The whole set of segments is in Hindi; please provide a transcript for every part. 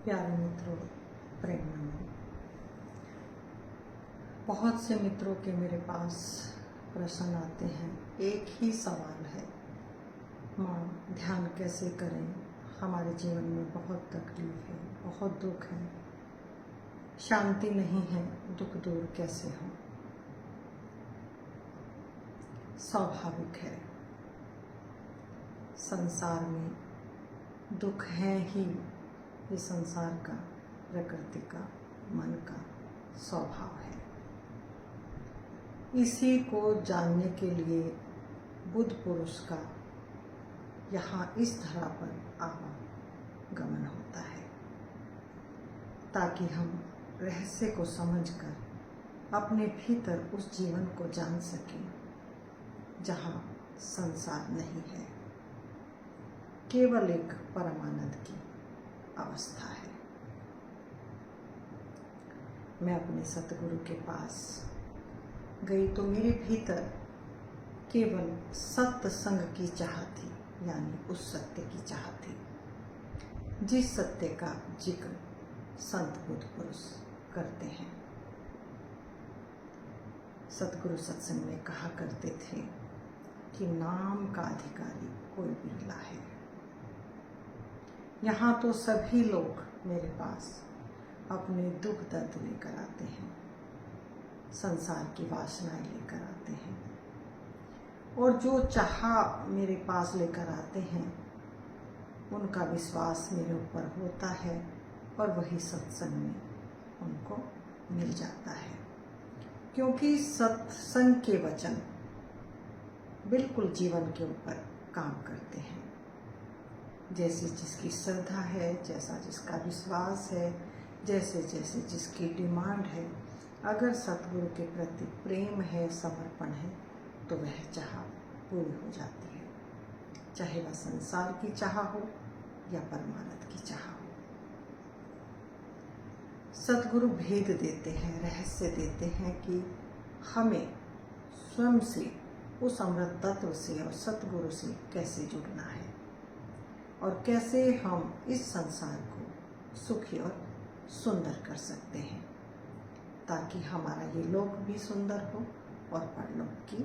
प्यारे मित्रों, प्रेम नमन। बहुत से मित्रों के मेरे पास प्रश्न आते हैं। एक ही सवाल है, माँ ध्यान कैसे करें? हमारे जीवन में बहुत तकलीफ है, बहुत दुख है, शांति नहीं है, दुख दूर कैसे हो? स्वाभाविक है, संसार में दुख है ही। ये संसार का, प्रकृति का, मन का स्वभाव है। इसी को जानने के लिए बुद्ध पुरुष का यहाँ इस धरा पर आवागमन होता है, ताकि हम रहस्य को समझकर अपने भीतर उस जीवन को जान सकें जहाँ संसार नहीं है, केवल एक परमानंद की अवस्था है। मैं अपने सतगुरु के पास गई तो मेरे भीतर केवल सत्य संग की चाह थी, यानी उस सत्य की चाह थी जिस सत्य का जिक्र संत बुद्ध पुरुष करते हैं। सतगुरु सत्संग में कहा करते थे कि नाम का अधिकारी कोई बिरला है। यहाँ तो सभी लोग मेरे पास अपने दुख दर्द लेकर आते हैं, संसार की वासनाएं लेकर आते हैं, और जो चाह मेरे पास लेकर आते हैं उनका विश्वास मेरे ऊपर होता है और वही सत्संग में उनको मिल जाता है, क्योंकि सत्संग के वचन बिल्कुल जीवन के ऊपर काम करते हैं। जैसे जिसकी श्रद्धा है, जैसा जिसका विश्वास है, जैसे जैसे जिसकी डिमांड है, अगर सतगुरु के प्रति प्रेम है, समर्पण है, तो वह चाह पूरी हो जाती है, चाहे वह संसार की चाह हो या परमानंद की चाह हो। सतगुरु भेद देते हैं, रहस्य देते हैं कि हमें स्वयं से, उस अमृत तत्व से और सतगुरु से कैसे जुड़ना है और कैसे हम इस संसार को सुखी और सुंदर कर सकते हैं, ताकि हमारा ये लोक भी सुंदर हो और परलोक की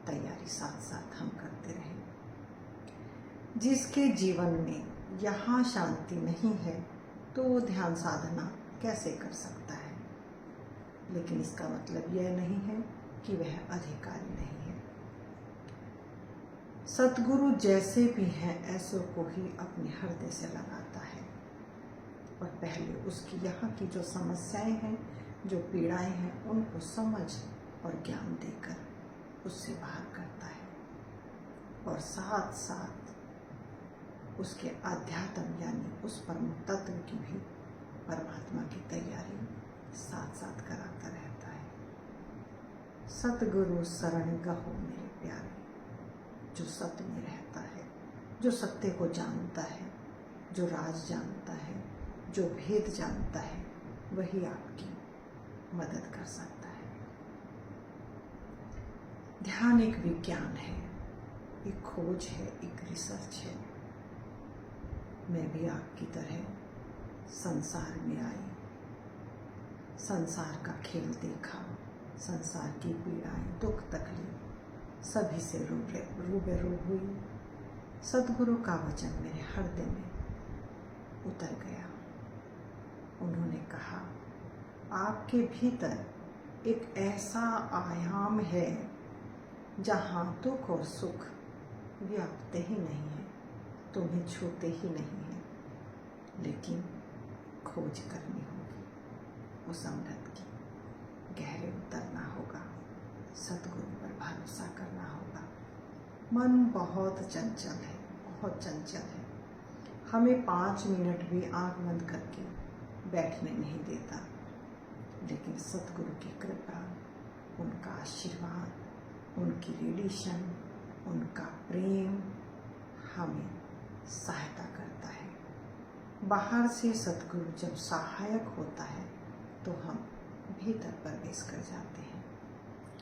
तैयारी साथ साथ हम करते रहें। जिसके जीवन में यहाँ शांति नहीं है तो वो ध्यान साधना कैसे कर सकता है? लेकिन इसका मतलब यह नहीं है कि वह अधिकारी नहीं है। सतगुरु जैसे भी हैं ऐसों को ही अपने हृदय से लगाता है और पहले उसकी यहाँ की जो समस्याएं हैं, जो पीड़ाएं हैं, उनको समझ और ज्ञान देकर उससे बाहर करता है, और साथ साथ उसके आध्यात्म यानी उस परम तत्व की भी, परमात्मा की तैयारी साथ साथ कराता रहता है। सतगुरु शरण गहो मेरे प्यारे, जो सत्य में रहता है, जो सत्य को जानता है, जो राज जानता है, जो भेद जानता है, वही आपकी मदद कर सकता है। ध्यान एक विज्ञान है, एक खोज है, एक रिसर्च है। मैं भी आपकी तरह संसार में आई, संसार का खेल देखा, संसार की पीड़ाएं, दुख तकलीफ सभी से रूबरू हुई। सतगुरु का वचन मेरे हृदय में उतर गया। उन्होंने कहा, आपके भीतर एक ऐसा आयाम है जहाँ दुख और सुख व्यापते ही नहीं है, तुम्हें छूते ही नहीं है, लेकिन खोज करनी होगी, उस अमृत की गहरे उतरना होगा, सतगुरु पर भरोसा करना होगा। मन बहुत चंचल है, बहुत चंचल है, हमें 5 मिनट भी आंख बंद करके बैठने नहीं देता, लेकिन सतगुरु की कृपा, उनका आशीर्वाद, उनकी रेडिएशन, उनका प्रेम हमें सहायता करता है। बाहर से सतगुरु जब सहायक होता है तो हम भीतर प्रवेश कर जाते हैं,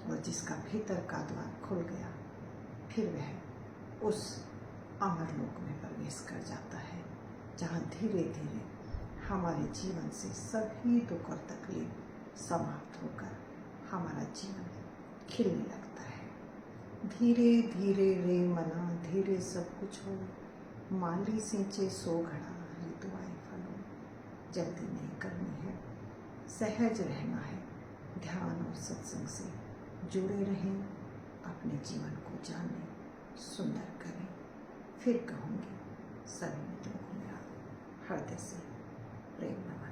और जिसका भीतर का द्वार खुल गया फिर वह उस अमर लोक में प्रवेश कर जाता है, जहाँ धीरे धीरे हमारे जीवन से सभी दुख और तकलीफ समाप्त होकर हमारा जीवन खिलने लगता है। धीरे धीरे रे मना धीरे सब कुछ हो, माली सिंचे सो घड़ा ऋतु आए फल हो। जल्दी नहीं करनी है, सहज रहना है, ध्यान और सत्संग से जुड़े रहें, अपने जीवन को जानें, सुंदर करें। फिर कहूँगी सभी मित्रों को मेरा हृदय से प्रेम नमस्कार।